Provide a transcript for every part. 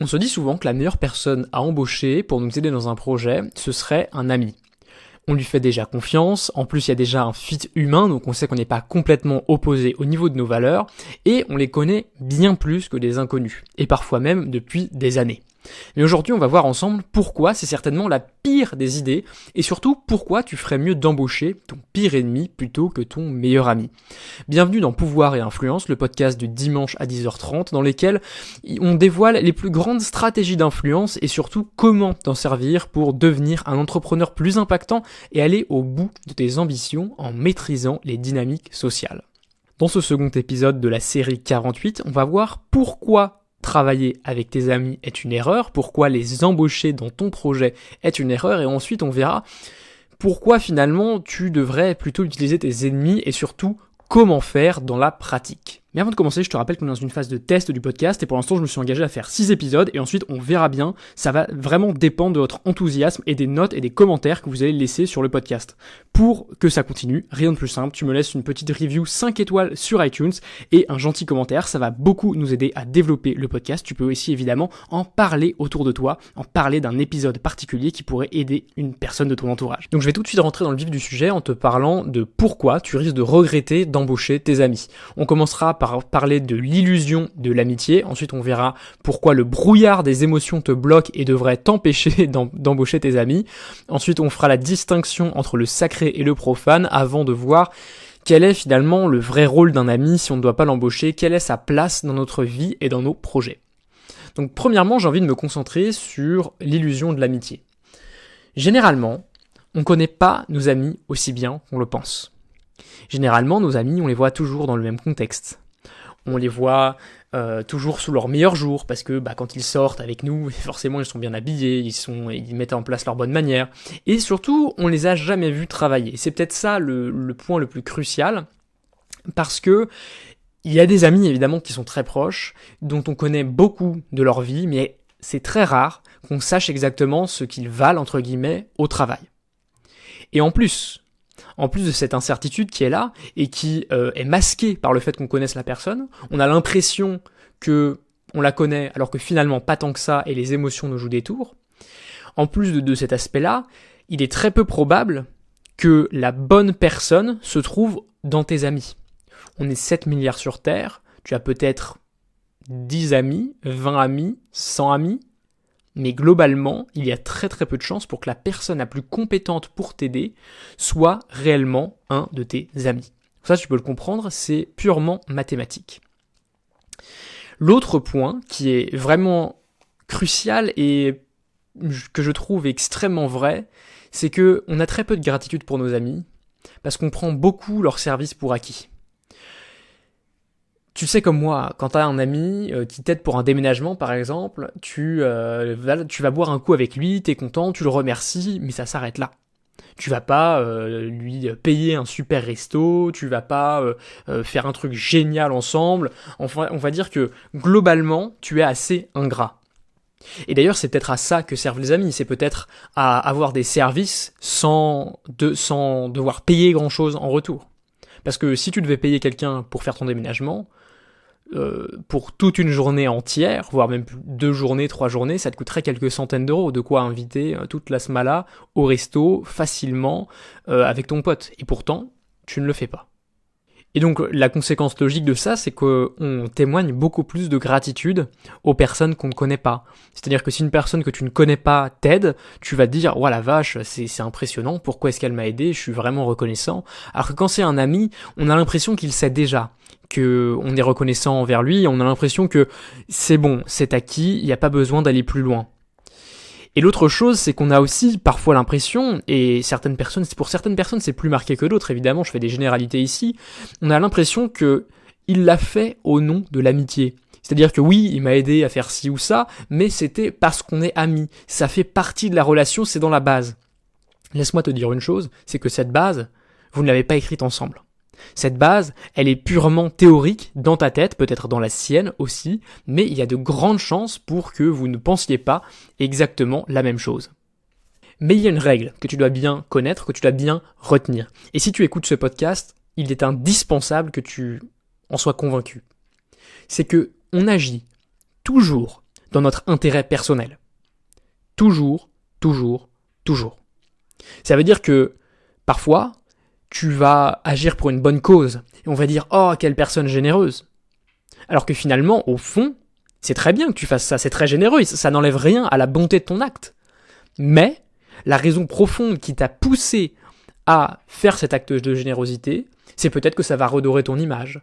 On se dit souvent que la meilleure personne à embaucher pour nous aider dans un projet, ce serait un ami. On lui fait déjà confiance, en plus il y a déjà un fit humain, donc on sait qu'on n'est pas complètement opposé au niveau de nos valeurs, et on les connaît bien plus que des inconnus, et parfois même depuis des années. Mais aujourd'hui on va voir ensemble pourquoi c'est certainement la pire des idées, et surtout pourquoi tu ferais mieux d'embaucher ton pire ennemi plutôt que ton meilleur ami. Bienvenue dans Pouvoir et Influence, le podcast du dimanche à 10h30, dans lequel on dévoile les plus grandes stratégies d'influence et surtout comment t'en servir pour devenir un entrepreneur plus impactant et aller au bout de tes ambitions en maîtrisant les dynamiques sociales. Dans ce second épisode de la série 48, on va voir pourquoi travailler avec tes amis est une erreur, pourquoi les embaucher dans ton projet est une erreur, et ensuite on verra pourquoi finalement tu devrais plutôt utiliser tes ennemis et surtout comment faire dans la pratique. Mais avant de commencer, je te rappelle qu'on est dans une phase de test du podcast et pour l'instant je me suis engagé à faire 6 épisodes et ensuite on verra bien, ça va vraiment dépendre de votre enthousiasme et des notes et des commentaires que vous allez laisser sur le podcast. Pour que ça continue, rien de plus simple, tu me laisses une petite review 5 étoiles sur iTunes et un gentil commentaire, ça va beaucoup nous aider à développer le podcast. Tu peux aussi évidemment en parler autour de toi, en parler d'un épisode particulier qui pourrait aider une personne de ton entourage. Donc je vais tout de suite rentrer dans le vif du sujet en te parlant de pourquoi tu risques de regretter d'embaucher tes amis. On commencera par parler de l'illusion de l'amitié, ensuite on verra pourquoi le brouillard des émotions te bloque et devrait t'empêcher d'embaucher tes amis, ensuite on fera la distinction entre le sacré et le profane avant de voir quel est finalement le vrai rôle d'un ami si on ne doit pas l'embaucher, quelle est sa place dans notre vie et dans nos projets. Donc premièrement, j'ai envie de me concentrer sur l'illusion de l'amitié. Généralement, on ne connaît pas nos amis aussi bien qu'on le pense. Généralement, nos amis, on les voit toujours dans le même contexte. On les voit toujours sous leurs meilleurs jours, parce que quand ils sortent avec nous, forcément ils sont bien habillés, ils mettent en place leurs bonnes manières. Et surtout, on les a jamais vus travailler. Et c'est peut-être ça le point le plus crucial, parce que il y a des amis évidemment qui sont très proches, dont on connaît beaucoup de leur vie, mais c'est très rare qu'on sache exactement ce qu'ils valent, entre guillemets, au travail. Et en plus de cette incertitude qui est là et qui est masquée par le fait qu'on connaisse la personne, on a l'impression que on la connaît alors que finalement pas tant que ça et les émotions nous jouent des tours. En plus de cet aspect-là, il est très peu probable que la bonne personne se trouve dans tes amis. On est 7 milliards sur Terre, tu as peut-être 10 amis, 20 amis, 100 amis, mais globalement, il y a très très peu de chances pour que la personne la plus compétente pour t'aider soit réellement un de tes amis. Ça, tu peux le comprendre, c'est purement mathématique. L'autre point qui est vraiment crucial et que je trouve extrêmement vrai, c'est que on a très peu de gratitude pour nos amis parce qu'on prend beaucoup leur service pour acquis. Tu sais comme moi, quand t'as un ami qui t'aide pour un déménagement par exemple, tu vas boire un coup avec lui, t'es content, tu le remercies, mais ça s'arrête là. Tu vas pas lui payer un super resto, tu vas pas faire un truc génial ensemble. Enfin, on va dire que globalement, tu es assez ingrat. Et d'ailleurs, c'est peut-être à ça que servent les amis, c'est peut-être à avoir des services sans devoir payer grand-chose en retour. Parce que si tu devais payer quelqu'un pour faire ton déménagement, pour toute une journée entière, voire même 2 journées, 3 journées, ça te coûterait quelques centaines d'euros, de quoi inviter toute la smala au resto facilement avec ton pote. Et pourtant, tu ne le fais pas. Et donc la conséquence logique de ça, c'est qu'on témoigne beaucoup plus de gratitude aux personnes qu'on ne connaît pas. C'est-à-dire que si une personne que tu ne connais pas t'aide, tu vas te dire « Oh la vache, c'est impressionnant, pourquoi est-ce qu'elle m'a aidé, je suis vraiment reconnaissant ». Alors que quand c'est un ami, on a l'impression qu'il sait déjà, qu'on est reconnaissant envers lui, on a l'impression que c'est bon, c'est acquis, il n'y a pas besoin d'aller plus loin. Et l'autre chose, c'est qu'on a aussi parfois l'impression, et pour certaines personnes c'est plus marqué que d'autres, évidemment, je fais des généralités ici, on a l'impression que il l'a fait au nom de l'amitié. C'est-à-dire que oui, il m'a aidé à faire ci ou ça, mais c'était parce qu'on est amis. Ça fait partie de la relation, c'est dans la base. Laisse-moi te dire une chose, c'est que cette base, vous ne l'avez pas écrite ensemble. Cette base, elle est purement théorique dans ta tête, peut-être dans la sienne aussi, mais il y a de grandes chances pour que vous ne pensiez pas exactement la même chose. Mais il y a une règle que tu dois bien connaître, que tu dois bien retenir. Et si tu écoutes ce podcast, il est indispensable que tu en sois convaincu. C'est que on agit toujours dans notre intérêt personnel. Toujours, toujours, toujours. Ça veut dire que parfois, tu vas agir pour une bonne cause et on va dire « Oh, quelle personne généreuse !» Alors que finalement, au fond, c'est très bien que tu fasses ça, c'est très généreux, ça n'enlève rien à la bonté de ton acte. Mais la raison profonde qui t'a poussé à faire cet acte de générosité, c'est peut-être que ça va redorer ton image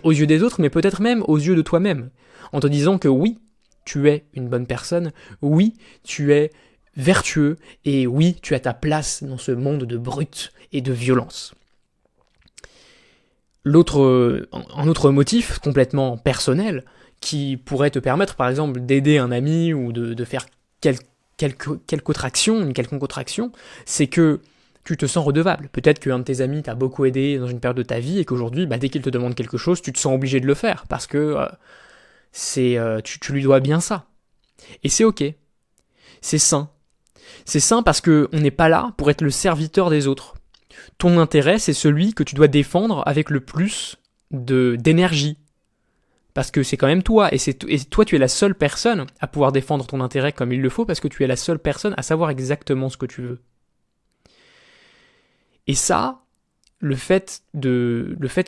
aux yeux des autres, mais peut-être même aux yeux de toi-même, en te disant que oui, tu es une bonne personne, oui, tu es vertueux, et oui, tu as ta place dans ce monde de brutes et de violence. Un autre motif complètement personnel qui pourrait te permettre par exemple d'aider un ami ou de faire quelque autre action, une quelconque autre action, c'est que tu te sens redevable. Peut-être qu'un de tes amis t'a beaucoup aidé dans une période de ta vie et qu'aujourd'hui, dès qu'il te demande quelque chose, tu te sens obligé de le faire parce que tu lui dois bien ça. Et c'est ok. C'est sain. C'est sain parce qu'on n'est pas là pour être le serviteur des autres. Ton intérêt, c'est celui que tu dois défendre avec le plus d'énergie. Parce que c'est quand même toi, et toi tu es la seule personne à pouvoir défendre ton intérêt comme il le faut, parce que tu es la seule personne à savoir exactement ce que tu veux. Et ça, le fait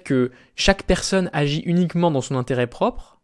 que chaque personne agit uniquement dans son intérêt propre,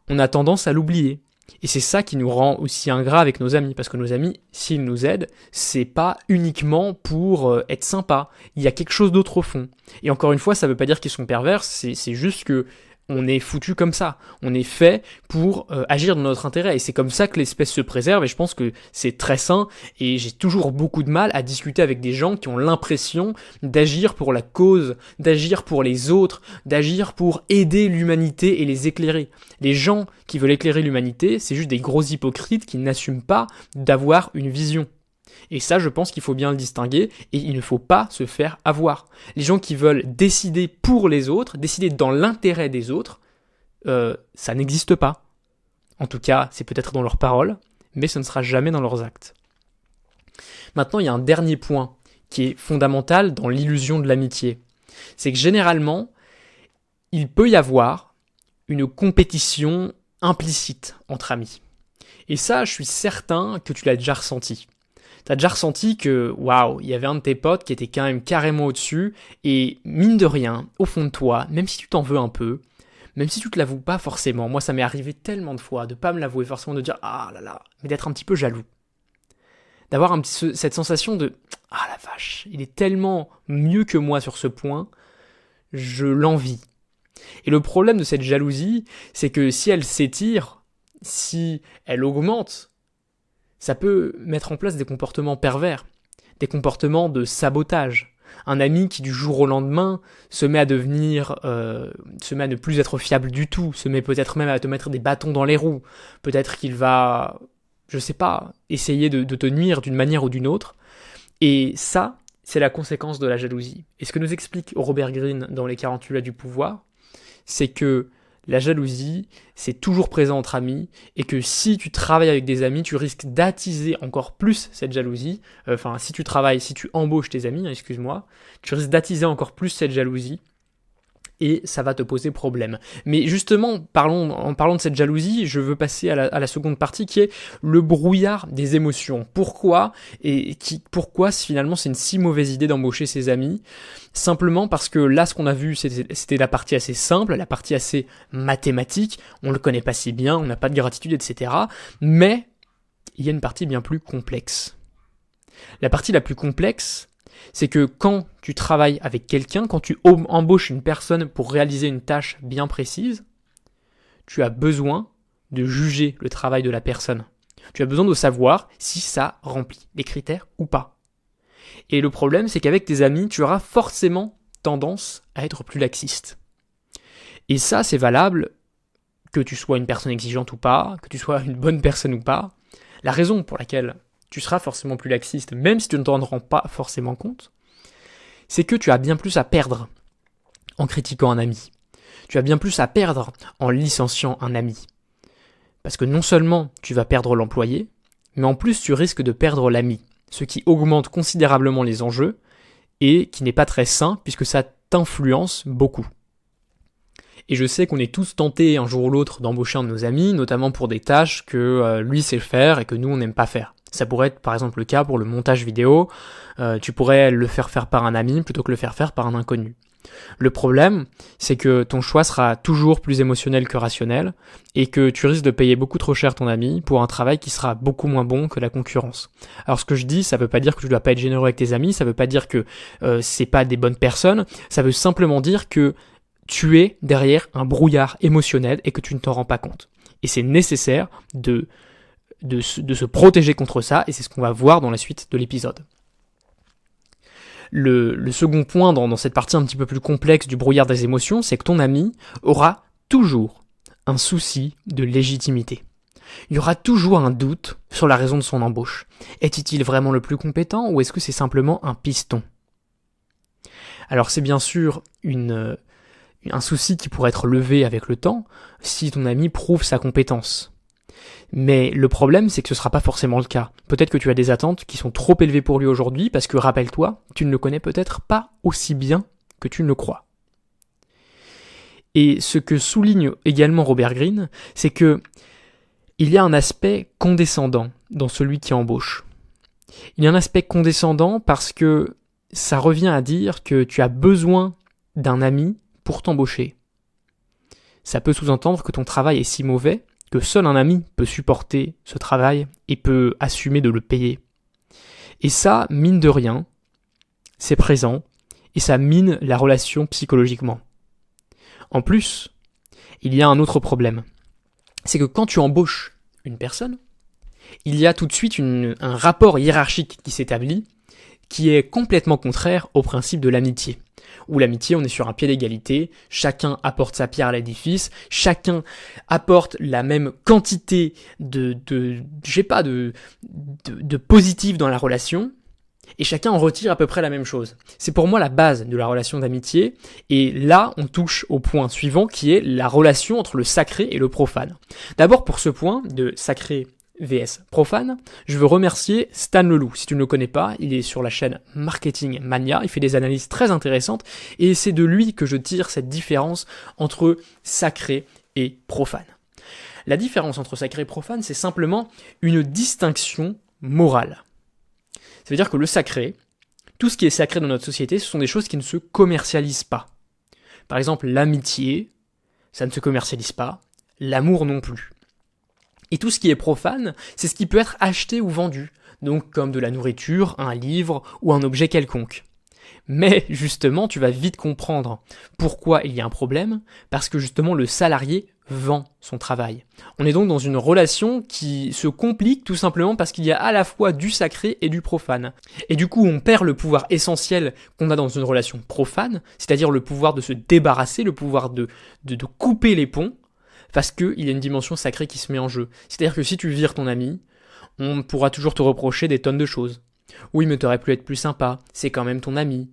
on a tendance à l'oublier. Et c'est ça qui nous rend aussi ingrats avec nos amis, parce que nos amis, s'ils nous aident, c'est pas uniquement pour être sympa, il y a quelque chose d'autre au fond. Et encore une fois, ça veut pas dire qu'ils sont pervers, c'est juste que on est foutu comme ça, on est fait pour agir dans notre intérêt, et c'est comme ça que l'espèce se préserve, et je pense que c'est très sain, et j'ai toujours beaucoup de mal à discuter avec des gens qui ont l'impression d'agir pour la cause, d'agir pour les autres, d'agir pour aider l'humanité et les éclairer. Les gens qui veulent éclairer l'humanité, c'est juste des gros hypocrites qui n'assument pas d'avoir une vision. Et ça, je pense qu'il faut bien le distinguer, et il ne faut pas se faire avoir. Les gens qui veulent décider pour les autres, décider dans l'intérêt des autres, ça n'existe pas. En tout cas, c'est peut-être dans leurs paroles, mais ce ne sera jamais dans leurs actes. Maintenant, il y a un dernier point qui est fondamental dans l'illusion de l'amitié. C'est que généralement, il peut y avoir une compétition implicite entre amis. Et ça, je suis certain que tu l'as déjà ressenti. T'as déjà ressenti que, waouh, il y avait un de tes potes qui était quand même carrément au-dessus, et mine de rien, au fond de toi, même si tu t'en veux un peu, même si tu te l'avoues pas forcément, moi ça m'est arrivé tellement de fois de pas me l'avouer forcément, de dire ah là là, mais d'être un petit peu jaloux. D'avoir cette sensation de ah la vache, il est tellement mieux que moi sur ce point, je l'envie. Et le problème de cette jalousie, c'est que si elle s'étire, si elle augmente, ça peut mettre en place des comportements pervers, des comportements de sabotage. Un ami qui du jour au lendemain se met à ne plus être fiable du tout, se met peut-être même à te mettre des bâtons dans les roues. Peut-être qu'il va, je sais pas, essayer de te nuire d'une manière ou d'une autre. Et ça, c'est la conséquence de la jalousie. Et ce que nous explique Robert Greene dans Les 48 lois du pouvoir, c'est que la jalousie, c'est toujours présent entre amis, et que si tu travailles avec des amis, tu risques d'attiser encore plus cette jalousie. Si tu embauches tes amis, tu risques d'attiser encore plus cette jalousie, et ça va te poser problème. Mais justement, en parlant de cette jalousie, je veux passer à la seconde partie qui est le brouillard des émotions. Pourquoi finalement c'est une si mauvaise idée d'embaucher ses amis? Simplement parce que là, ce qu'on a vu, c'était la partie assez simple, la partie assez mathématique, on le connaît pas si bien, on n'a pas de gratitude, etc. Mais il y a une partie bien plus complexe. La partie la plus complexe, c'est que quand tu travailles avec quelqu'un, quand tu embauches une personne pour réaliser une tâche bien précise, tu as besoin de juger le travail de la personne. Tu as besoin de savoir si ça remplit les critères ou pas. Et le problème, c'est qu'avec tes amis, tu auras forcément tendance à être plus laxiste. Et ça, c'est valable que tu sois une personne exigeante ou pas, que tu sois une bonne personne ou pas. La raison pour laquelle tu seras forcément plus laxiste, même si tu ne t'en rends pas forcément compte, c'est que tu as bien plus à perdre en critiquant un ami. Tu as bien plus à perdre en licenciant un ami. Parce que non seulement tu vas perdre l'employé, mais en plus tu risques de perdre l'ami, ce qui augmente considérablement les enjeux et qui n'est pas très sain puisque ça t'influence beaucoup. Et je sais qu'on est tous tentés un jour ou l'autre d'embaucher un de nos amis, notamment pour des tâches que lui sait faire et que nous on n'aime pas faire. Ça pourrait être par exemple le cas pour le montage vidéo, tu pourrais le faire faire par un ami plutôt que le faire faire par un inconnu. Le problème, c'est que ton choix sera toujours plus émotionnel que rationnel et que tu risques de payer beaucoup trop cher ton ami pour un travail qui sera beaucoup moins bon que la concurrence. Alors ce que je dis, ça veut pas dire que tu dois pas être généreux avec tes amis, ça veut pas dire que c'est pas des bonnes personnes, ça veut simplement dire que tu es derrière un brouillard émotionnel et que tu ne t'en rends pas compte. Et c'est nécessaire de se protéger contre ça, et c'est ce qu'on va voir dans la suite de l'épisode. Le second point dans cette partie un petit peu plus complexe du brouillard des émotions, c'est que ton ami aura toujours un souci de légitimité. Il y aura toujours un doute sur la raison de son embauche. Est-il vraiment le plus compétent ou est-ce que c'est simplement un piston ? Alors c'est bien sûr un souci qui pourrait être levé avec le temps si ton ami prouve sa compétence. Mais le problème, c'est que ce ne sera pas forcément le cas. Peut-être que tu as des attentes qui sont trop élevées pour lui aujourd'hui parce que, rappelle-toi, tu ne le connais peut-être pas aussi bien que tu ne le crois. Et ce que souligne également Robert Greene, c'est que il y a un aspect condescendant dans celui qui embauche. Il y a un aspect condescendant parce que ça revient à dire que tu as besoin d'un ami pour t'embaucher. Ça peut sous-entendre que ton travail est si mauvais que seul un ami peut supporter ce travail et peut assumer de le payer. Et ça, mine de rien, c'est présent et ça mine la relation psychologiquement. En plus, il y a un autre problème. C'est que quand tu embauches une personne, il y a tout de suite un rapport hiérarchique qui s'établit qui est complètement contraire au principe de l'amitié. Où l'amitié, on est sur un pied d'égalité, chacun apporte sa pierre à l'édifice, chacun apporte la même quantité de positif dans la relation, et chacun en retire à peu près la même chose. C'est pour moi la base de la relation d'amitié, et là, on touche au point suivant qui est la relation entre le sacré et le profane. D'abord, pour ce point de sacré vs profane, je veux remercier Stan Leloup. Si tu ne le connais pas, il est sur la chaîne Marketing Mania, il fait des analyses très intéressantes et c'est de lui que je tire cette différence entre sacré et profane. La différence entre sacré et profane, c'est simplement une distinction morale. Ça veut dire que le sacré, tout ce qui est sacré dans notre société, ce sont des choses qui ne se commercialisent pas. Par exemple, l'amitié, ça ne se commercialise pas, l'amour non plus. Et tout ce qui est profane, c'est ce qui peut être acheté ou vendu, donc comme de la nourriture, un livre ou un objet quelconque. Mais justement, tu vas vite comprendre pourquoi il y a un problème, parce que justement le salarié vend son travail. On est donc dans une relation qui se complique tout simplement parce qu'il y a à la fois du sacré et du profane. Et du coup, on perd le pouvoir essentiel qu'on a dans une relation profane, c'est-à-dire le pouvoir de se débarrasser, le pouvoir de couper les ponts, parce qu'il y a une dimension sacrée qui se met en jeu. C'est-à-dire que si tu vires ton ami, on pourra toujours te reprocher des tonnes de choses. Oui, mais t'aurais pu être plus sympa, c'est quand même ton ami.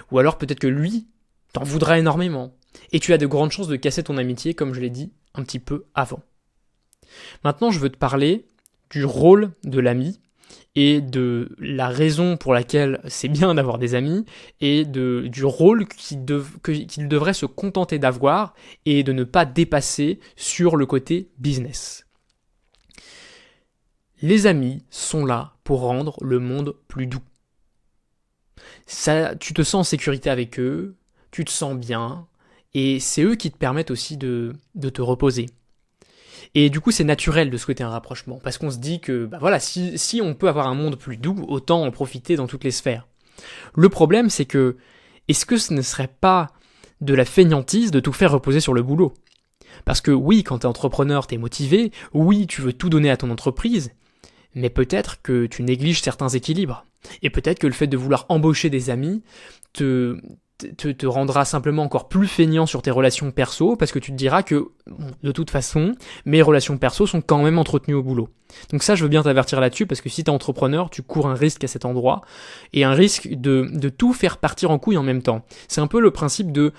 Ou alors peut-être que lui t'en voudra énormément. Et tu as de grandes chances de casser ton amitié, comme je l'ai dit un petit peu avant. Maintenant, je veux te parler du rôle de l'ami et de la raison pour laquelle c'est bien d'avoir des amis et du rôle qu'il devrait se contenter d'avoir et de ne pas dépasser sur le côté business. Les amis sont là pour rendre le monde plus doux. Ça, tu te sens en sécurité avec eux, tu te sens bien, et c'est eux qui te permettent aussi de te reposer. Et du coup, c'est naturel de souhaiter un rapprochement, parce qu'on se dit que, si on peut avoir un monde plus doux, autant en profiter dans toutes les sphères. Le problème, c'est que, est-ce que ce ne serait pas de la fainéantise de tout faire reposer sur le boulot ? Parce que oui, quand t'es entrepreneur, t'es motivé, oui, tu veux tout donner à ton entreprise, mais peut-être que tu négliges certains équilibres. Et peut-être que le fait de vouloir embaucher des amis te rendra simplement encore plus feignant sur tes relations perso, parce que tu te diras que, de toute façon, mes relations perso sont quand même entretenues au boulot. Donc ça, je veux bien t'avertir là-dessus, parce que si t'es entrepreneur, tu cours un risque à cet endroit, et un risque de tout faire partir en couille en même temps. C'est un peu le principe de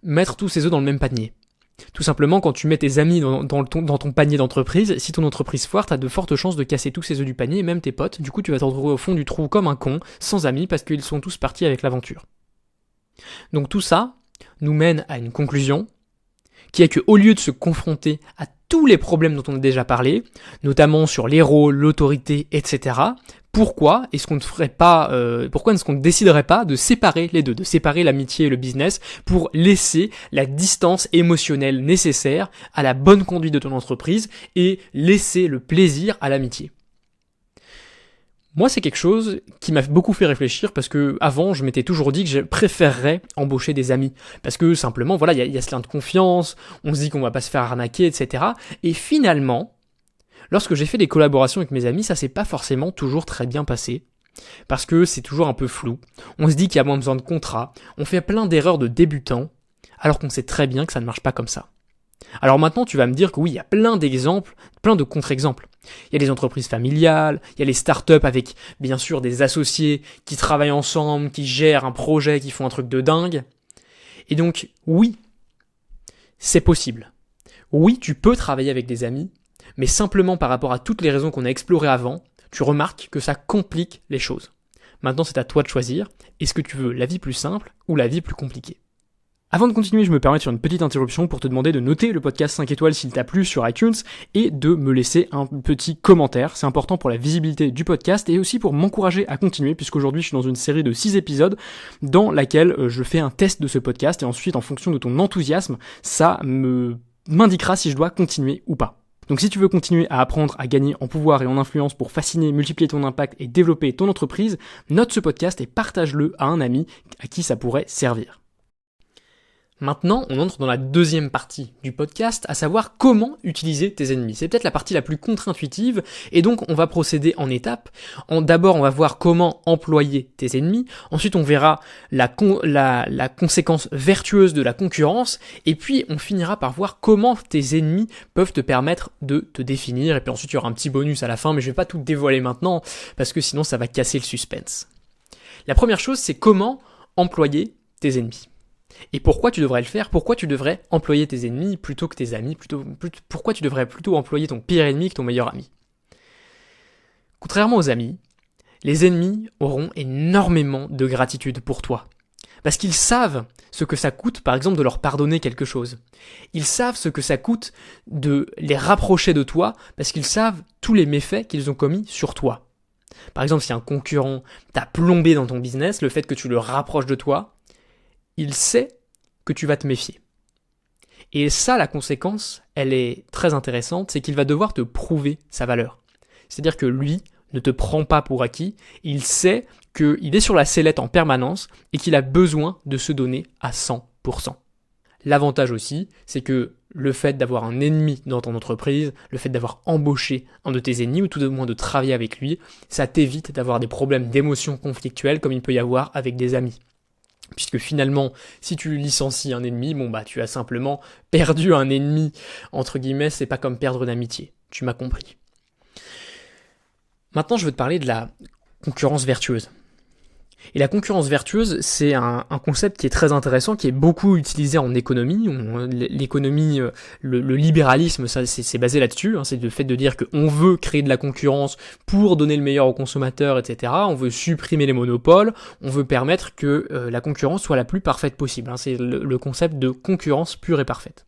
mettre tous ses œufs dans le même panier. Tout simplement, quand tu mets tes amis dans ton panier d'entreprise, si ton entreprise foire, t'as de fortes chances de casser tous ces œufs du panier, et même tes potes. Du coup, tu vas te retrouver au fond du trou comme un con, sans amis, parce qu'ils sont tous partis avec l'aventure. Donc tout ça nous mène à une conclusion, qui est qu'au lieu de se confronter à tous les problèmes dont on a déjà parlé, notamment sur les rôles, l'autorité, etc., pourquoi est-ce qu'on ne déciderait pas de séparer les deux, de séparer l'amitié et le business pour laisser la distance émotionnelle nécessaire à la bonne conduite de ton entreprise et laisser le plaisir à l'amitié? Moi, c'est quelque chose qui m'a beaucoup fait réfléchir parce que avant, je m'étais toujours dit que je préférerais embaucher des amis. Parce que simplement, voilà, il y a ce lien de confiance, on se dit qu'on va pas se faire arnaquer, etc. Et finalement, lorsque j'ai fait des collaborations avec mes amis, ça s'est pas forcément toujours très bien passé. Parce que c'est toujours un peu flou. On se dit qu'il y a moins besoin de contrat, on fait plein d'erreurs de débutants, alors qu'on sait très bien que ça ne marche pas comme ça. Alors maintenant, tu vas me dire que oui, il y a plein d'exemples, plein de contre-exemples. Il y a les entreprises familiales, il y a les startups avec, bien sûr, des associés qui travaillent ensemble, qui gèrent un projet, qui font un truc de dingue. Et donc, oui, c'est possible. Oui, tu peux travailler avec des amis, mais simplement par rapport à toutes les raisons qu'on a explorées avant, tu remarques que ça complique les choses. Maintenant, c'est à toi de choisir. Est-ce que tu veux la vie plus simple ou la vie plus compliquée ? Avant de continuer, je me permets de faire une petite interruption pour te demander de noter le podcast 5 étoiles s'il t'a plu sur iTunes et de me laisser un petit commentaire. C'est important pour la visibilité du podcast et aussi pour m'encourager à continuer puisqu'aujourd'hui je suis dans une série de 6 épisodes dans laquelle je fais un test de ce podcast et ensuite en fonction de ton enthousiasme, ça m'indiquera si je dois continuer ou pas. Donc si tu veux continuer à apprendre à gagner en pouvoir et en influence pour fasciner, multiplier ton impact et développer ton entreprise, note ce podcast et partage-le à un ami à qui ça pourrait servir. Maintenant, on entre dans la deuxième partie du podcast, à savoir comment utiliser tes ennemis. C'est peut-être la partie la plus contre-intuitive, et donc on va procéder en étapes. D'abord, on va voir comment employer tes ennemis. Ensuite, on verra la conséquence vertueuse de la concurrence, et puis on finira par voir comment tes ennemis peuvent te permettre de te définir. Et puis ensuite, il y aura un petit bonus à la fin, mais je vais pas tout dévoiler maintenant, parce que sinon ça va casser le suspense. La première chose, c'est comment employer tes ennemis. Et pourquoi tu devrais le faire? Pourquoi tu devrais employer tes ennemis plutôt que tes amis? Pourquoi tu devrais plutôt employer ton pire ennemi que ton meilleur ami? Contrairement aux amis, les ennemis auront énormément de gratitude pour toi. Parce qu'ils savent ce que ça coûte, par exemple, de leur pardonner quelque chose. Ils savent ce que ça coûte de les rapprocher de toi, parce qu'ils savent tous les méfaits qu'ils ont commis sur toi. Par exemple, si un concurrent t'a plombé dans ton business, le fait que tu le rapproches de toi, il sait que tu vas te méfier. Et ça, la conséquence, elle est très intéressante, c'est qu'il va devoir te prouver sa valeur. C'est-à-dire que lui ne te prend pas pour acquis, il sait qu'il est sur la sellette en permanence et qu'il a besoin de se donner à 100%. L'avantage aussi, c'est que le fait d'avoir un ennemi dans ton entreprise, le fait d'avoir embauché un de tes ennemis ou tout au moins de travailler avec lui, ça t'évite d'avoir des problèmes d'émotions conflictuelles comme il peut y avoir avec des amis. Puisque finalement, si tu licencies un ennemi, tu as simplement perdu un ennemi, entre guillemets, c'est pas comme perdre une amitié. Tu m'as compris. Maintenant, je veux te parler de la concurrence vertueuse. Et la concurrence vertueuse, c'est un concept qui est très intéressant, qui est beaucoup utilisé en économie. L'économie, le libéralisme, ça, c'est basé là-dessus. C'est le fait de dire qu'on veut créer de la concurrence pour donner le meilleur aux consommateurs, etc. On veut supprimer les monopoles. On veut permettre que la concurrence soit la plus parfaite possible. C'est le concept de concurrence pure et parfaite.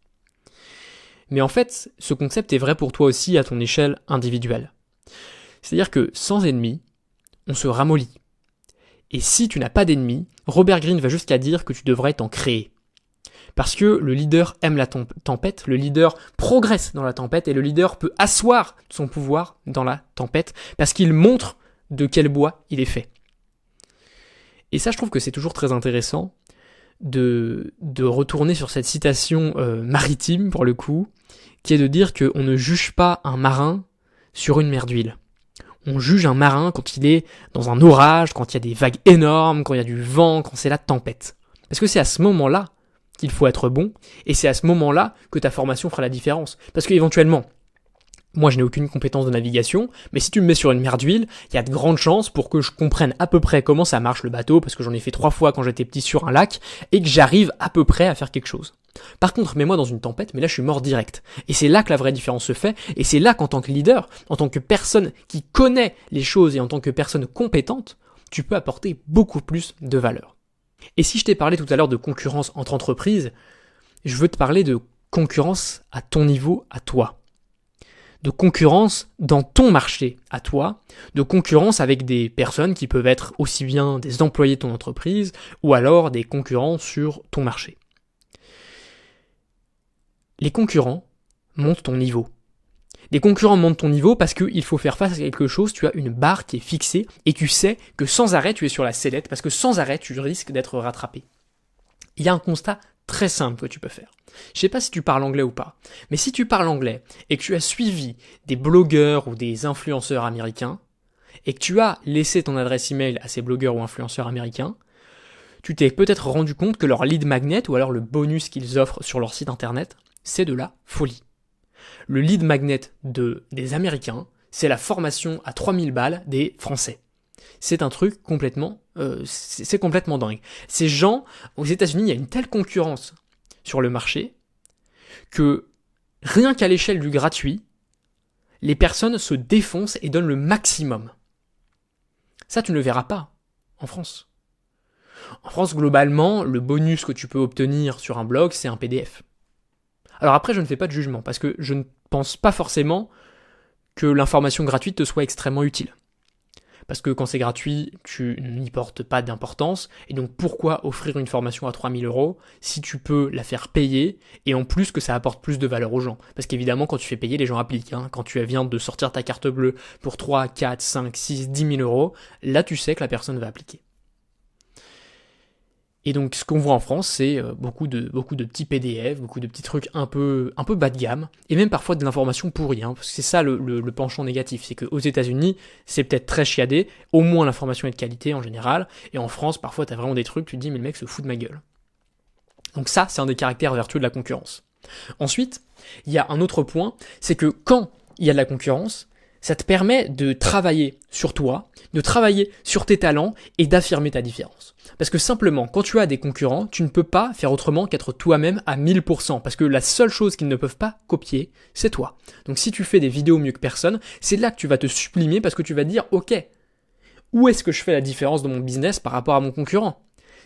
Mais en fait, ce concept est vrai pour toi aussi à ton échelle individuelle. C'est-à-dire que sans ennemis, on se ramollit. Et si tu n'as pas d'ennemis, Robert Greene va jusqu'à dire que tu devrais t'en créer. Parce que le leader aime la tempête, le leader progresse dans la tempête et le leader peut asseoir son pouvoir dans la tempête parce qu'il montre de quel bois il est fait. Et ça, je trouve que c'est toujours très intéressant de retourner sur cette citation maritime, pour le coup, qui est de dire qu'on ne juge pas un marin sur une mer d'huile. On juge un marin quand il est dans un orage, quand il y a des vagues énormes, quand il y a du vent, quand c'est la tempête. Parce que c'est à ce moment-là qu'il faut être bon, et c'est à ce moment-là que ta formation fera la différence. Parce qu'éventuellement, moi je n'ai aucune compétence de navigation, mais si tu me mets sur une mer d'huile, il y a de grandes chances pour que je comprenne à peu près comment ça marche le bateau, parce que j'en ai fait 3 fois quand j'étais petit sur un lac, et que j'arrive à peu près à faire quelque chose. Par contre, mets-moi dans une tempête, mais là je suis mort direct. Et c'est là que la vraie différence se fait, et c'est là qu'en tant que leader, en tant que personne qui connaît les choses et en tant que personne compétente, tu peux apporter beaucoup plus de valeur. Et si je t'ai parlé tout à l'heure de concurrence entre entreprises, je veux te parler de concurrence à ton niveau, à toi. De concurrence dans ton marché, à toi. De concurrence avec des personnes qui peuvent être aussi bien des employés de ton entreprise ou alors des concurrents sur ton marché. Les concurrents montent ton niveau. Les concurrents montent ton niveau parce qu'il faut faire face à quelque chose, tu as une barre qui est fixée et tu sais que sans arrêt tu es sur la sellette parce que sans arrêt tu risques d'être rattrapé. Il y a un constat très simple que tu peux faire. Je sais pas si tu parles anglais ou pas, mais si tu parles anglais et que tu as suivi des blogueurs ou des influenceurs américains et que tu as laissé ton adresse email à ces blogueurs ou influenceurs américains, tu t'es peut-être rendu compte que leur lead magnet ou alors le bonus qu'ils offrent sur leur site internet, c'est de la folie. Le lead magnet des Américains, c'est la formation à 3000 balles des Français. C'est un truc complètement, c'est complètement dingue. Ces gens, aux États-Unis, il y a une telle concurrence sur le marché que rien qu'à l'échelle du gratuit, les personnes se défoncent et donnent le maximum. Ça, tu ne le verras pas en France. En France, globalement, le bonus que tu peux obtenir sur un blog, c'est un PDF. Alors après, je ne fais pas de jugement, parce que je ne pense pas forcément que l'information gratuite te soit extrêmement utile. Parce que quand c'est gratuit, tu n'y portes pas d'importance, et donc pourquoi offrir une formation à 3000 € si tu peux la faire payer, et en plus que ça apporte plus de valeur aux gens. Parce qu'évidemment, quand tu fais payer, les gens appliquent. Quand tu viens de sortir ta carte bleue pour 3, 4, 5, 6, 10 000 €, là tu sais que la personne va appliquer. Et donc ce qu'on voit en France, c'est beaucoup de petits PDF, beaucoup de petits trucs un peu bas de gamme, et même parfois de l'information pourrie, parce que c'est ça le penchant négatif, c'est qu'aux États-Unis, c'est peut-être très chiadé, au moins l'information est de qualité en général, et en France, parfois t'as vraiment des trucs, tu te dis mais le mec se fout de ma gueule. Donc ça, c'est un des caractères vertueux de la concurrence. Ensuite, il y a un autre point, c'est que quand il y a de la concurrence, ça te permet de travailler sur toi, de travailler sur tes talents et d'affirmer ta différence. Parce que simplement, quand tu as des concurrents, tu ne peux pas faire autrement qu'être toi-même à 1000%. Parce que la seule chose qu'ils ne peuvent pas copier, c'est toi. Donc si tu fais des vidéos mieux que personne, c'est là que tu vas te sublimer parce que tu vas te dire, ok, où est-ce que je fais la différence dans mon business par rapport à mon concurrent ?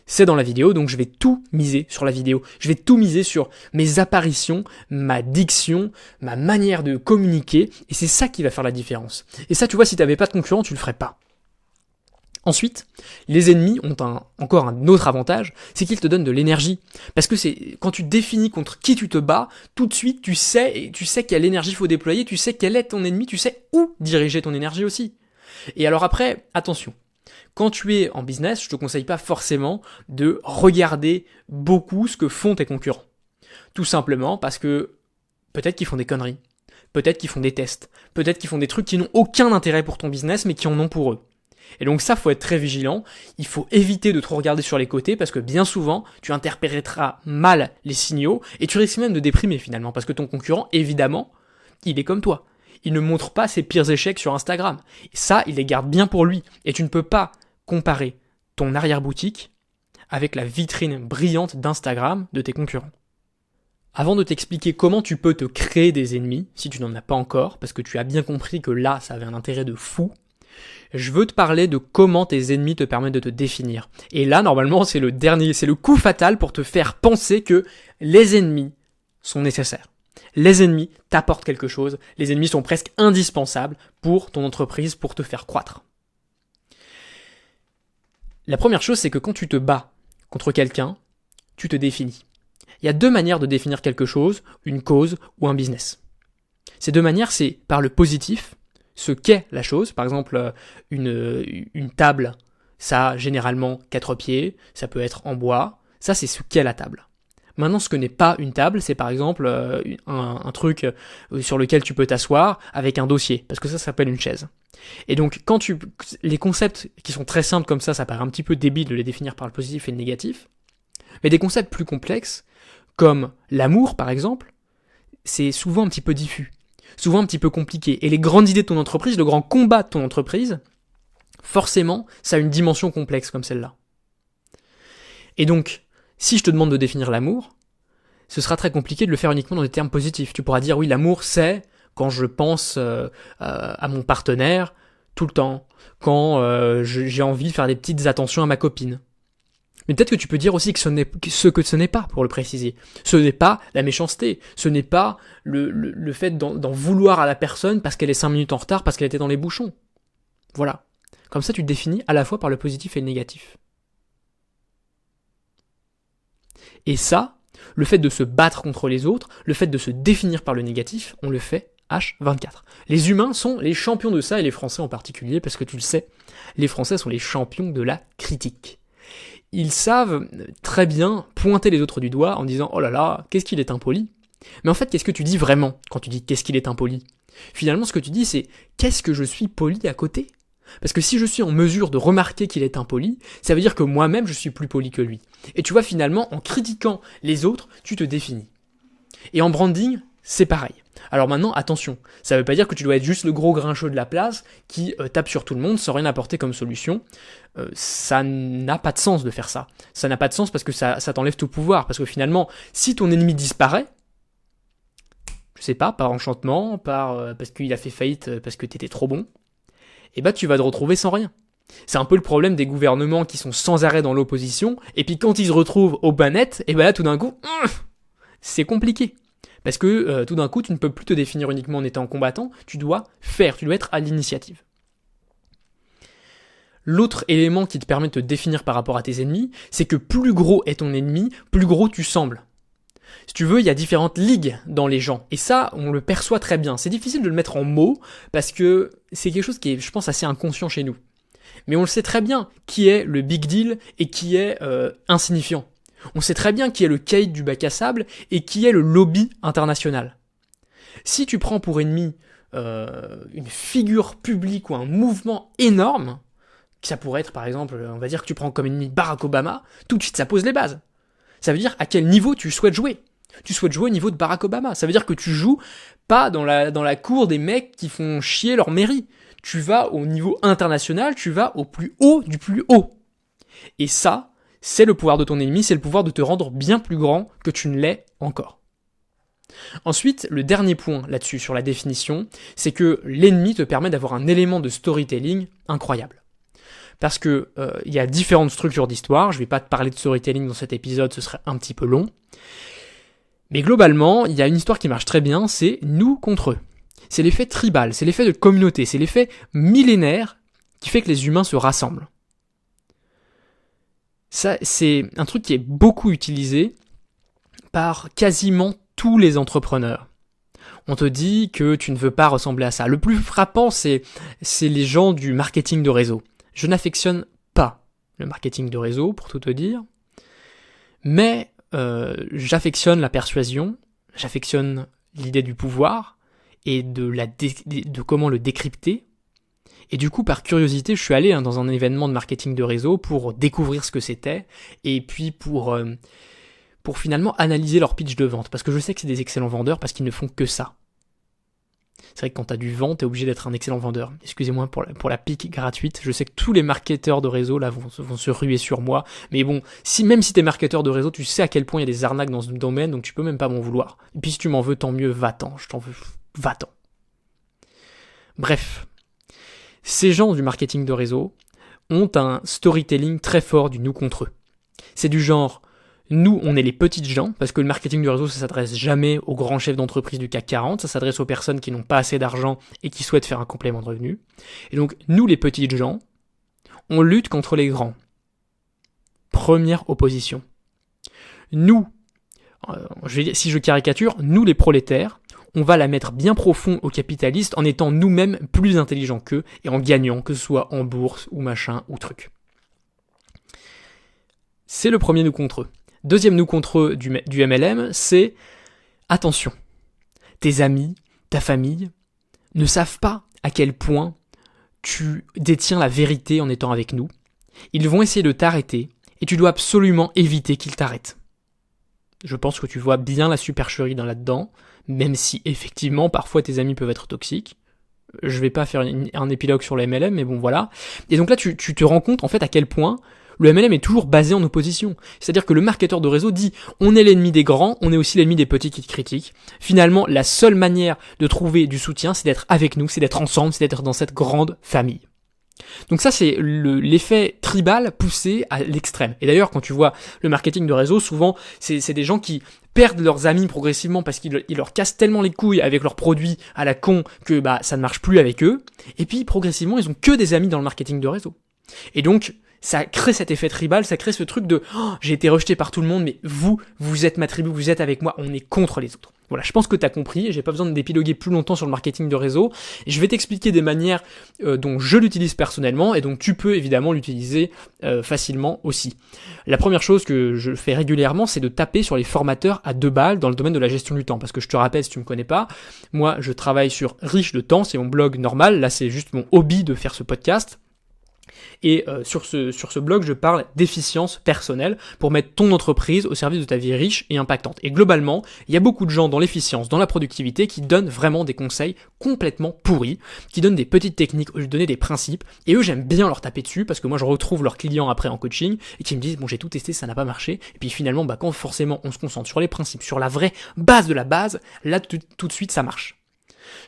C'est dans la vidéo, donc je vais tout miser sur la vidéo. Je vais tout miser sur mes apparitions, ma diction, ma manière de communiquer, et c'est ça qui va faire la différence. Et ça, tu vois, si tu n'avais pas de concurrent, tu le ferais pas. Ensuite, les ennemis ont encore un autre avantage, c'est qu'ils te donnent de l'énergie. Parce que c'est quand tu définis contre qui tu te bats, tout de suite tu sais quelle énergie faut déployer, tu sais quel est ton ennemi, tu sais où diriger ton énergie aussi. Et alors après, attention. Quand tu es en business, je te conseille pas forcément de regarder beaucoup ce que font tes concurrents. Tout simplement parce que peut-être qu'ils font des conneries, peut-être qu'ils font des tests, peut-être qu'ils font des trucs qui n'ont aucun intérêt pour ton business mais qui en ont pour eux. Et donc ça, faut être très vigilant, il faut éviter de trop regarder sur les côtés parce que bien souvent, tu interpréteras mal les signaux et tu risques même de déprimer finalement parce que ton concurrent, évidemment, il est comme toi. Il ne montre pas ses pires échecs sur Instagram. Et ça, il les garde bien pour lui. Et tu ne peux pas comparer ton arrière-boutique avec la vitrine brillante d'Instagram de tes concurrents. Avant de t'expliquer comment tu peux te créer des ennemis, si tu n'en as pas encore, parce que tu as bien compris que là, ça avait un intérêt de fou, je veux te parler de comment tes ennemis te permettent de te définir. Et là, normalement, c'est le coup fatal pour te faire penser que les ennemis sont nécessaires. Les ennemis t'apportent quelque chose, les ennemis sont presque indispensables pour ton entreprise, pour te faire croître. La première chose, c'est que quand tu te bats contre quelqu'un, tu te définis. Il y a deux manières de définir quelque chose, une cause ou un business. Ces deux manières, c'est par le positif, ce qu'est la chose. Par exemple, une table, ça a généralement 4 pieds, ça peut être en bois, ça c'est ce qu'est la table. Maintenant, ce que n'est pas une table, c'est par exemple un truc sur lequel tu peux t'asseoir avec un dossier, parce que ça s'appelle une chaise. Et donc, les concepts qui sont très simples comme ça paraît un petit peu débile de les définir par le positif et le négatif, mais des concepts plus complexes, comme l'amour par exemple, c'est souvent un petit peu diffus, souvent un petit peu compliqué. Et les grandes idées de ton entreprise, le grand combat de ton entreprise, forcément, ça a une dimension complexe comme celle-là. Et donc, si je te demande de définir l'amour, ce sera très compliqué de le faire uniquement dans des termes positifs. Tu pourras dire, oui, l'amour, c'est quand je pense à mon partenaire tout le temps, quand j'ai envie de faire des petites attentions à ma copine. Mais peut-être que tu peux dire aussi que ce n'est pas, pour le préciser. Ce n'est pas la méchanceté, ce n'est pas le fait d'en vouloir à la personne parce qu'elle est 5 minutes en retard, parce qu'elle était dans les bouchons. Voilà. Comme ça, tu te définis à la fois par le positif et le négatif. Et ça, le fait de se battre contre les autres, le fait de se définir par le négatif, on le fait H24. Les humains sont les champions de ça, et les Français en particulier, parce que tu le sais, les Français sont les champions de la critique. Ils savent très bien pointer les autres du doigt en disant « Oh là là, qu'est-ce qu'il est impoli ?» Mais en fait, qu'est-ce que tu dis vraiment quand tu dis « Qu'est-ce qu'il est impoli ?» Finalement, ce que tu dis, c'est « Qu'est-ce que je suis poli à côté ?» Parce que si je suis en mesure de remarquer qu'il est impoli, ça veut dire que moi-même, je suis plus poli que lui. Et tu vois, finalement, en critiquant les autres, tu te définis. Et en branding, c'est pareil. Alors maintenant, attention, ça veut pas dire que tu dois être juste le gros grincheux de la place qui tape sur tout le monde sans rien apporter comme solution. Ça n'a pas de sens de faire ça. Ça n'a pas de sens parce que ça t'enlève tout pouvoir. Parce que finalement, si ton ennemi disparaît, je sais pas, par enchantement, parce qu'il a fait faillite, parce que t'étais trop bon, et bah tu vas te retrouver sans rien. C'est un peu le problème des gouvernements qui sont sans arrêt dans l'opposition, et puis quand ils se retrouvent aux manettes, et bah là tout d'un coup, c'est compliqué. Parce que tout d'un coup, tu ne peux plus te définir uniquement en étant combattant, tu dois être à l'initiative. L'autre élément qui te permet de te définir par rapport à tes ennemis, c'est que plus gros est ton ennemi, plus gros tu sembles. Si tu veux, il y a différentes ligues dans les gens, et ça, on le perçoit très bien. C'est difficile de le mettre en mots, parce que c'est quelque chose qui est, je pense, assez inconscient chez nous. Mais on le sait très bien, qui est le big deal et qui est insignifiant. On sait très bien qui est le caïd du bac à sable et qui est le lobby international. Si tu prends pour ennemi une figure publique ou un mouvement énorme, ça pourrait être par exemple, on va dire que tu prends comme ennemi Barack Obama, tout de suite ça pose les bases. Ça veut dire à quel niveau tu souhaites jouer. Tu souhaites jouer au niveau de Barack Obama. Ça veut dire que tu joues pas dans la cour des mecs qui font chier leur mairie. Tu vas au niveau international, tu vas au plus haut du plus haut. Et ça, c'est le pouvoir de ton ennemi, c'est le pouvoir de te rendre bien plus grand que tu ne l'es encore. Ensuite, le dernier point là-dessus, sur la définition, c'est que l'ennemi te permet d'avoir un élément de storytelling incroyable. Parce que y a différentes structures d'histoire, je vais pas te parler de storytelling dans cet épisode, ce serait un petit peu long. Mais globalement, il y a une histoire qui marche très bien, c'est nous contre eux. C'est l'effet tribal, c'est l'effet de communauté, c'est l'effet millénaire qui fait que les humains se rassemblent. Ça, c'est un truc qui est beaucoup utilisé par quasiment tous les entrepreneurs. On te dit que tu ne veux pas ressembler à ça. Le plus frappant, c'est les gens du marketing de réseau. Je n'affectionne pas le marketing de réseau, pour tout te dire, mais j'affectionne la persuasion, j'affectionne l'idée du pouvoir et de comment le décrypter. Et du coup, par curiosité, je suis allé dans un événement de marketing de réseau pour découvrir ce que c'était, et puis pour finalement analyser leur pitch de vente, parce que je sais que c'est des excellents vendeurs, parce qu'ils ne font que ça. C'est vrai que quand tu as du vent, tu es obligé d'être un excellent vendeur. Excusez-moi pour la pique gratuite, je sais que tous les marketeurs de réseau là vont se ruer sur moi, mais bon, même si tu es marketeur de réseau, tu sais à quel point il y a des arnaques dans ce domaine, donc tu peux même pas m'en vouloir. Et puis si tu m'en veux, tant mieux, va-t'en, je t'en veux, va-t'en. Bref. Ces gens du marketing de réseau ont un storytelling très fort du nous contre eux. C'est du genre, nous on est les petites gens, parce que le marketing de réseau ça s'adresse jamais aux grands chefs d'entreprise du CAC 40, ça s'adresse aux personnes qui n'ont pas assez d'argent et qui souhaitent faire un complément de revenu. Et donc nous les petites gens, on lutte contre les grands. Première opposition. Nous, si je caricature, nous les prolétaires, on va la mettre bien profond aux capitalistes en étant nous-mêmes plus intelligents qu'eux et en gagnant, que ce soit en bourse ou machin ou truc. C'est le premier nous contre eux. Deuxième nous contre eux du MLM, c'est attention, tes amis, ta famille ne savent pas à quel point tu détiens la vérité en étant avec nous. Ils vont essayer de t'arrêter et tu dois absolument éviter qu'ils t'arrêtent. Je pense que tu vois bien la supercherie dans là-dedans, même si effectivement parfois tes amis peuvent être toxiques. Je vais pas faire un épilogue sur le MLM, mais bon voilà. Et donc là tu te rends compte en fait à quel point le MLM est toujours basé en opposition. C'est-à-dire que le marketeur de réseau dit on est l'ennemi des grands, on est aussi l'ennemi des petits qui te critiquent. Finalement, la seule manière de trouver du soutien, c'est d'être avec nous, c'est d'être ensemble, c'est d'être dans cette grande famille. Donc ça, c'est l'effet tribal poussé à l'extrême. Et d'ailleurs, quand tu vois le marketing de réseau, souvent, c'est des gens qui perdent leurs amis progressivement parce qu'ils leur cassent tellement les couilles avec leurs produits à la con que ça ne marche plus avec eux. Et puis, progressivement, ils ont que des amis dans le marketing de réseau. Et donc, ça crée cet effet tribal, ça crée ce truc de j'ai été rejeté par tout le monde, mais vous êtes ma tribu, vous êtes avec moi, on est contre les autres. Voilà, je pense que tu as compris, et j'ai pas besoin d'épiloguer plus longtemps sur le marketing de réseau. Et je vais t'expliquer des manières dont je l'utilise personnellement, et donc tu peux évidemment l'utiliser facilement aussi. La première chose que je fais régulièrement, c'est de taper sur les formateurs à 2 balles dans le domaine de la gestion du temps. Parce que je te rappelle, si tu me connais pas, moi je travaille sur Riche de temps, c'est mon blog normal, là c'est juste mon hobby de faire ce podcast. Et sur ce blog, je parle d'efficience personnelle pour mettre ton entreprise au service de ta vie riche et impactante. Et globalement, il y a beaucoup de gens dans l'efficience, dans la productivité, qui donnent vraiment des conseils complètement pourris, qui donnent des petites techniques au lieu de donner des principes. Et eux, j'aime bien leur taper dessus parce que moi, je retrouve leurs clients après en coaching et qui me disent, bon, j'ai tout testé, ça n'a pas marché. Et puis finalement, quand forcément on se concentre sur les principes, sur la vraie base de la base, là, tout de suite, ça marche.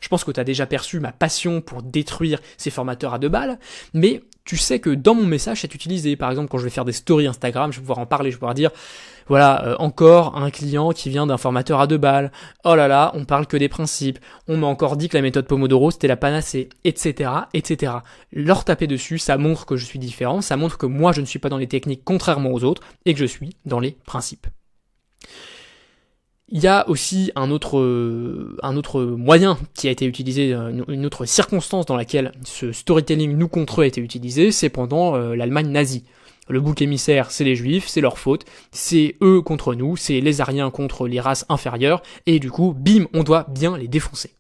Je pense que tu as déjà perçu ma passion pour détruire ces formateurs à 2 balles, mais tu sais que dans mon message, c'est utilisé. Par exemple, quand je vais faire des stories Instagram, je vais pouvoir en parler, je vais pouvoir dire, voilà, encore un client qui vient d'un formateur à 2 balles. Oh là là, on parle que des principes. On m'a encore dit que la méthode Pomodoro, c'était la panacée, etc., etc. Leur taper dessus, ça montre que je suis différent, ça montre que moi, je ne suis pas dans les techniques contrairement aux autres et que je suis dans les principes. Il y a aussi un autre moyen qui a été utilisé, une autre circonstance dans laquelle ce storytelling nous contre eux a été utilisé, c'est pendant l'Allemagne nazie. Le bouc émissaire, c'est les juifs, c'est leur faute, c'est eux contre nous, c'est les Aryens contre les races inférieures, et du coup, bim, on doit bien les défoncer.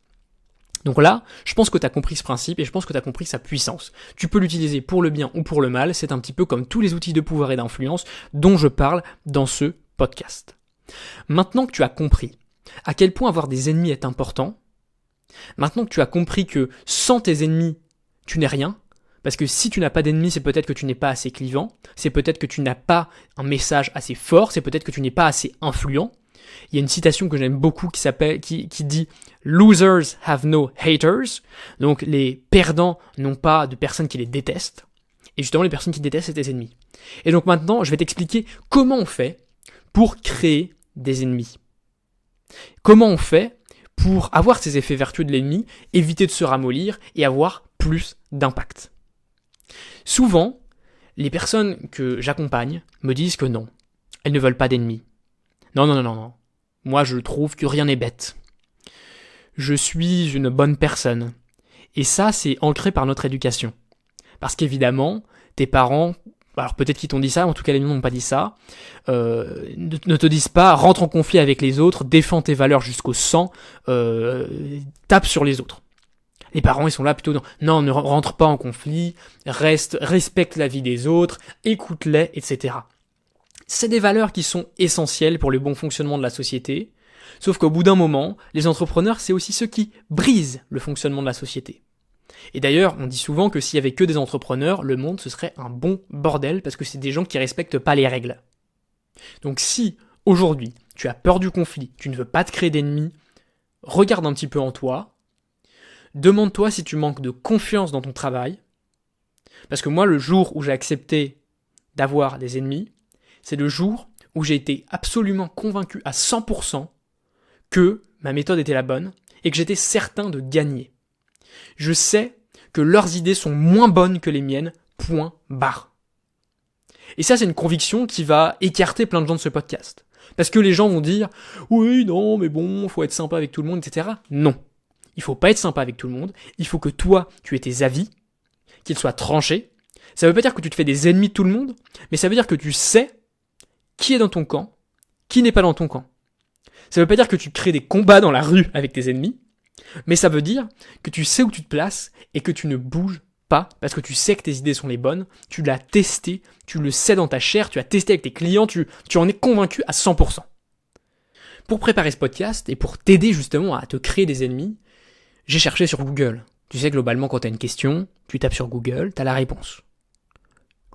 Donc là, je pense que tu as compris ce principe et je pense que tu as compris sa puissance. Tu peux l'utiliser pour le bien ou pour le mal, c'est un petit peu comme tous les outils de pouvoir et d'influence dont je parle dans ce podcast. Maintenant que tu as compris à quel point avoir des ennemis est important, maintenant que tu as compris que sans tes ennemis, tu n'es rien, parce que si tu n'as pas d'ennemis, c'est peut-être que tu n'es pas assez clivant, c'est peut-être que tu n'as pas un message assez fort, c'est peut-être que tu n'es pas assez influent. Il y a une citation que j'aime beaucoup qui dit « Losers have no haters », donc les perdants n'ont pas de personnes qui les détestent, et justement les personnes qui détestent, c'est tes ennemis. Et donc maintenant, je vais t'expliquer comment on fait pour créer des ennemis. Comment on fait pour avoir ces effets vertueux de l'ennemi, éviter de se ramollir et avoir plus d'impact. Souvent, les personnes que j'accompagne me disent que non, elles ne veulent pas d'ennemis. Non. Moi, je trouve que rien n'est bête. Je suis une bonne personne. Et ça, c'est ancré par notre éducation. Parce qu'évidemment, tes parents, alors peut-être qu'ils t'ont dit ça, en tout cas les miens n'ont pas dit ça, ne te disent pas rentre en conflit avec les autres, défends tes valeurs jusqu'au sang, tape sur les autres. Les parents ils sont là plutôt non, ne rentre pas en conflit, respecte la vie des autres, écoute-les, etc. C'est des valeurs qui sont essentielles pour le bon fonctionnement de la société, sauf qu'au bout d'un moment, les entrepreneurs c'est aussi ceux qui brisent le fonctionnement de la société. Et d'ailleurs, on dit souvent que s'il y avait que des entrepreneurs, le monde ce serait un bon bordel parce que c'est des gens qui respectent pas les règles. Donc si, aujourd'hui, tu as peur du conflit, tu ne veux pas te créer d'ennemis, regarde un petit peu en toi, demande-toi si tu manques de confiance dans ton travail, parce que moi, le jour où j'ai accepté d'avoir des ennemis, c'est le jour où j'ai été absolument convaincu à 100% que ma méthode était la bonne et que j'étais certain de gagner. Je sais que leurs idées sont moins bonnes que les miennes, point barre. Et ça, c'est une conviction qui va écarter plein de gens de ce podcast. Parce que les gens vont dire « Oui, non, mais bon, faut être sympa avec tout le monde, etc. » Non, il faut pas être sympa avec tout le monde. Il faut que toi, tu aies tes avis, qu'ils soient tranchés. Ça veut pas dire que tu te fais des ennemis de tout le monde, mais ça veut dire que tu sais qui est dans ton camp, qui n'est pas dans ton camp. Ça veut pas dire que tu crées des combats dans la rue avec tes ennemis, mais ça veut dire que tu sais où tu te places et que tu ne bouges pas parce que tu sais que tes idées sont les bonnes, tu l'as testé, tu le sais dans ta chair, tu as testé avec tes clients, tu en es convaincu à 100%. Pour préparer ce podcast et pour t'aider justement à te créer des ennemis, j'ai cherché sur Google. Tu sais, globalement, quand tu as une question, tu tapes sur Google, tu as la réponse.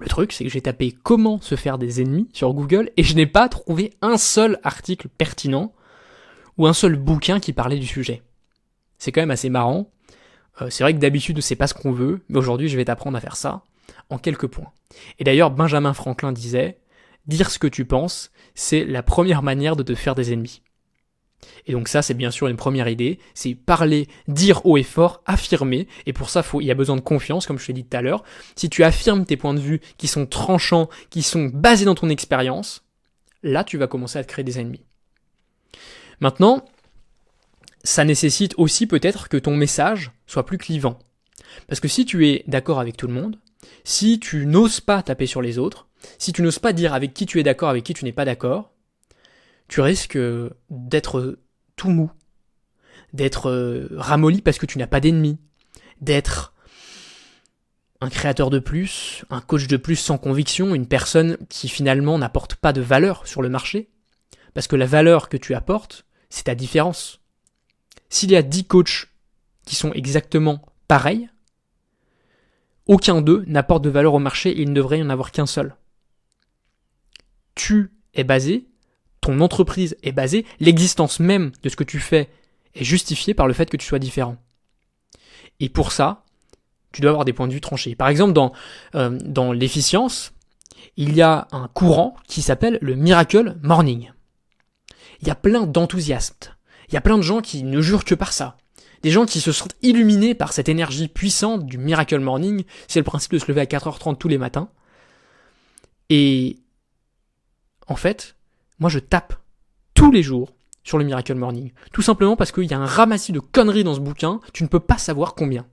Le truc, c'est que j'ai tapé « Comment se faire des ennemis » sur Google et je n'ai pas trouvé un seul article pertinent ou un seul bouquin qui parlait du sujet. C'est quand même assez marrant. C'est vrai que d'habitude c'est pas ce qu'on veut, mais aujourd'hui je vais t'apprendre à faire ça en quelques points. Et d'ailleurs Benjamin Franklin disait, dire ce que tu penses, c'est la première manière de te faire des ennemis. Et donc ça c'est bien sûr une première idée, c'est parler, dire haut et fort, affirmer, et pour ça il y a besoin de confiance comme je te l'ai dit tout à l'heure. Si tu affirmes tes points de vue qui sont tranchants, qui sont basés dans ton expérience, là tu vas commencer à te créer des ennemis. Maintenant, ça nécessite aussi peut-être que ton message soit plus clivant. Parce que si tu es d'accord avec tout le monde, si tu n'oses pas taper sur les autres, si tu n'oses pas dire avec qui tu es d'accord, avec qui tu n'es pas d'accord, tu risques d'être tout mou, d'être ramolli parce que tu n'as pas d'ennemis, d'être un créateur de plus, un coach de plus sans conviction, une personne qui finalement n'apporte pas de valeur sur le marché. Parce que la valeur que tu apportes, c'est ta différence. S'il y a 10 coachs qui sont exactement pareils, aucun d'eux n'apporte de valeur au marché et il ne devrait y en avoir qu'un seul. Tu es basé, ton entreprise est basée, l'existence même de ce que tu fais est justifiée par le fait que tu sois différent. Et pour ça, tu dois avoir des points de vue tranchés. Par exemple, dans l'efficience, il y a un courant qui s'appelle le Miracle Morning. Il y a plein d'enthousiastes. Il y a plein de gens qui ne jurent que par ça. Des gens qui se sentent illuminés par cette énergie puissante du Miracle Morning. C'est le principe de se lever à 4h30 tous les matins. Et en fait, moi je tape tous les jours sur le Miracle Morning. Tout simplement parce qu'il y a un ramassis de conneries dans ce bouquin, tu ne peux pas savoir combien.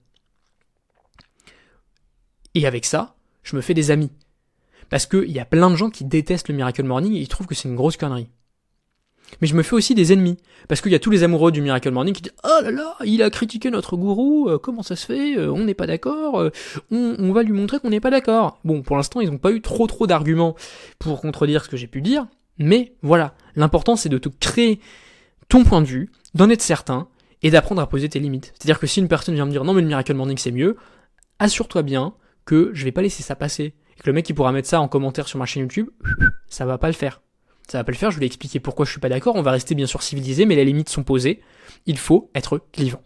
Et avec ça, je me fais des amis. Parce qu'il y a plein de gens qui détestent le Miracle Morning et ils trouvent que c'est une grosse connerie. Mais je me fais aussi des ennemis, parce qu'il y a tous les amoureux du Miracle Morning qui disent « Oh là là, il a critiqué notre gourou, comment ça se fait, on n'est pas d'accord, on va lui montrer qu'on n'est pas d'accord. » Bon, pour l'instant, ils n'ont pas eu trop d'arguments pour contredire ce que j'ai pu dire, mais voilà, l'important c'est de te créer ton point de vue, d'en être certain, et d'apprendre à poser tes limites. C'est-à-dire que si une personne vient me dire « Non mais le Miracle Morning c'est mieux », assure-toi bien que je vais pas laisser ça passer, et que le mec qui pourra mettre ça en commentaire sur ma chaîne YouTube, ça va pas le faire. Ça va pas le faire, je vais lui expliquer pourquoi je suis pas d'accord, on va rester bien sûr civilisé, mais les limites sont posées, il faut être clivant.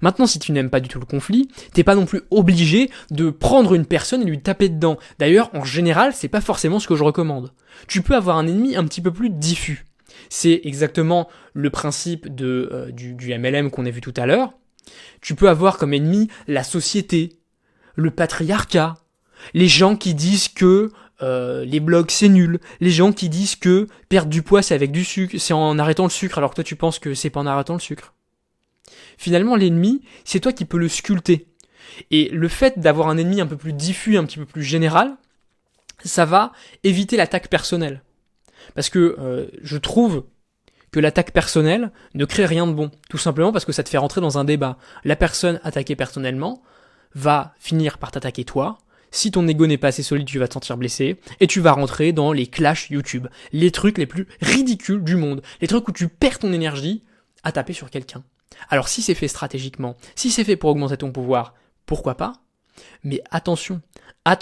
Maintenant, si tu n'aimes pas du tout le conflit, t'es pas non plus obligé de prendre une personne et lui taper dedans. D'ailleurs, en général, c'est pas forcément ce que je recommande. Tu peux avoir un ennemi un petit peu plus diffus. C'est exactement le principe du MLM qu'on a vu tout à l'heure. Tu peux avoir comme ennemi la société, le patriarcat, les gens qui disent que les blogs c'est nul, les gens qui disent que perdre du poids c'est avec du sucre, c'est en arrêtant le sucre alors que toi tu penses que c'est pas en arrêtant le sucre. Finalement l'ennemi, c'est toi qui peux le sculpter. Et le fait d'avoir un ennemi un peu plus diffus, un petit peu plus général, ça va éviter l'attaque personnelle. Parce que je trouve que l'attaque personnelle ne crée rien de bon. Tout simplement parce que ça te fait rentrer dans un débat. La personne attaquée personnellement va finir par t'attaquer toi. Si ton ego n'est pas assez solide, tu vas te sentir blessé, et tu vas rentrer dans les clashs YouTube, les trucs les plus ridicules du monde, les trucs où tu perds ton énergie à taper sur quelqu'un. Alors si c'est fait stratégiquement, si c'est fait pour augmenter ton pouvoir, pourquoi pas ? Mais attention à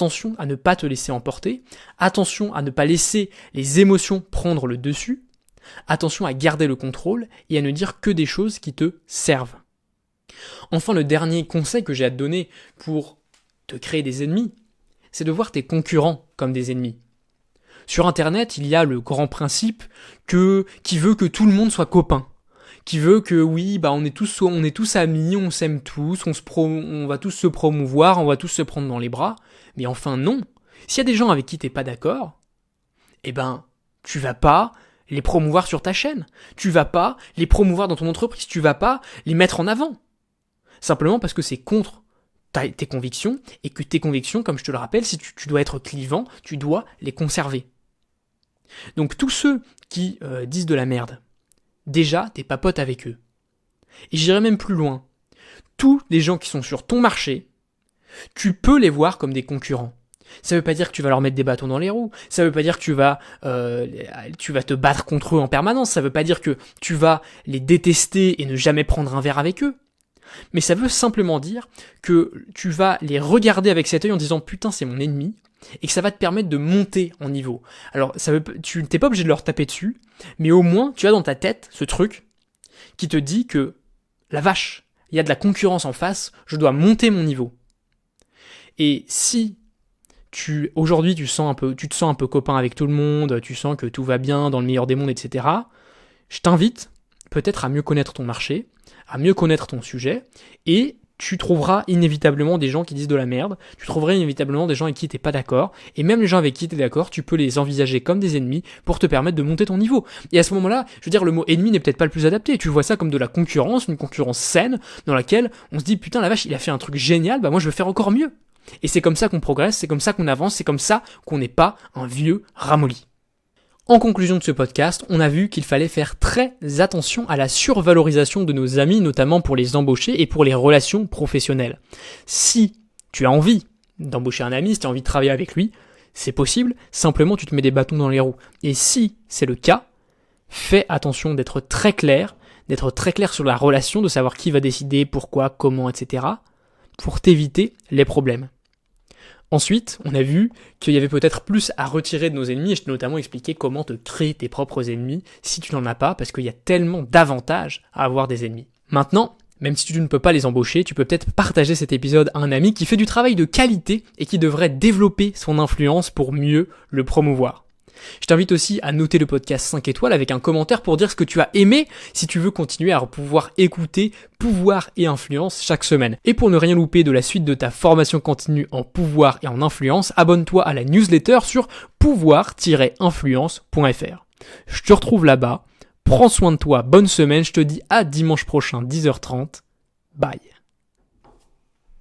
ne pas te laisser emporter, attention à ne pas laisser les émotions prendre le dessus, attention à garder le contrôle et à ne dire que des choses qui te servent. Enfin, le dernier conseil que j'ai à te donner pour te créer des ennemis, c'est de voir tes concurrents comme des ennemis. Sur Internet, il y a le grand principe qui veut que tout le monde soit copain, qui veut que oui, on est tous amis, on s'aime tous, on va tous se promouvoir, on va tous se prendre dans les bras. Mais enfin non. S'il y a des gens avec qui t'es pas d'accord, tu vas pas les promouvoir sur ta chaîne, tu vas pas les promouvoir dans ton entreprise, tu vas pas les mettre en avant. Simplement parce que c'est contre tes convictions, et que tes convictions, comme je te le rappelle, si tu dois être clivant, tu dois les conserver. Donc tous ceux qui disent de la merde, déjà t'es pas pote avec eux. Et j'irai même plus loin. Tous les gens qui sont sur ton marché, tu peux les voir comme des concurrents. Ça veut pas dire que tu vas leur mettre des bâtons dans les roues, ça veut pas dire que tu vas te battre contre eux en permanence, ça veut pas dire que tu vas les détester et ne jamais prendre un verre avec eux. Mais ça veut simplement dire que tu vas les regarder avec cet œil en disant putain c'est mon ennemi, et que ça va te permettre de monter en niveau. Alors tu n'es pas obligé de leur taper dessus, mais au moins tu as dans ta tête ce truc qui te dit que la vache, il y a de la concurrence en face, je dois monter mon niveau. Et si aujourd'hui tu te sens un peu copain avec tout le monde, tu sens que tout va bien dans le meilleur des mondes, etc., je t'invite peut-être à mieux connaître ton marché, à mieux connaître ton sujet, et tu trouveras inévitablement des gens qui disent de la merde, tu trouveras inévitablement des gens avec qui t'es pas d'accord, et même les gens avec qui t'es d'accord, tu peux les envisager comme des ennemis pour te permettre de monter ton niveau. Et à ce moment-là, je veux dire, le mot ennemi n'est peut-être pas le plus adapté, tu vois ça comme de la concurrence, une concurrence saine, dans laquelle on se dit, putain la vache, il a fait un truc génial, bah moi je veux faire encore mieux. Et c'est comme ça qu'on progresse, c'est comme ça qu'on avance, c'est comme ça qu'on n'est pas un vieux ramolli. En conclusion de ce podcast, on a vu qu'il fallait faire très attention à la survalorisation de nos amis, notamment pour les embaucher et pour les relations professionnelles. Si tu as envie d'embaucher un ami, si tu as envie de travailler avec lui, c'est possible, simplement tu te mets des bâtons dans les roues. Et si c'est le cas, fais attention d'être très clair sur la relation, de savoir qui va décider, pourquoi, comment, etc., pour t'éviter les problèmes. Ensuite, on a vu qu'il y avait peut-être plus à retirer de nos ennemis, et je t'ai notamment expliqué comment te créer tes propres ennemis si tu n'en as pas, parce qu'il y a tellement d'avantages à avoir des ennemis. Maintenant, même si tu ne peux pas les embaucher, tu peux peut-être partager cet épisode à un ami qui fait du travail de qualité et qui devrait développer son influence pour mieux le promouvoir. Je t'invite aussi à noter le podcast 5 étoiles avec un commentaire pour dire ce que tu as aimé si tu veux continuer à pouvoir écouter pouvoir et influence chaque semaine. Et pour ne rien louper de la suite de ta formation continue en pouvoir et en influence, abonne-toi à la newsletter sur pouvoir-influence.fr. Je te retrouve là-bas. Prends soin de toi, bonne semaine, je te dis à dimanche prochain 10h30. Bye.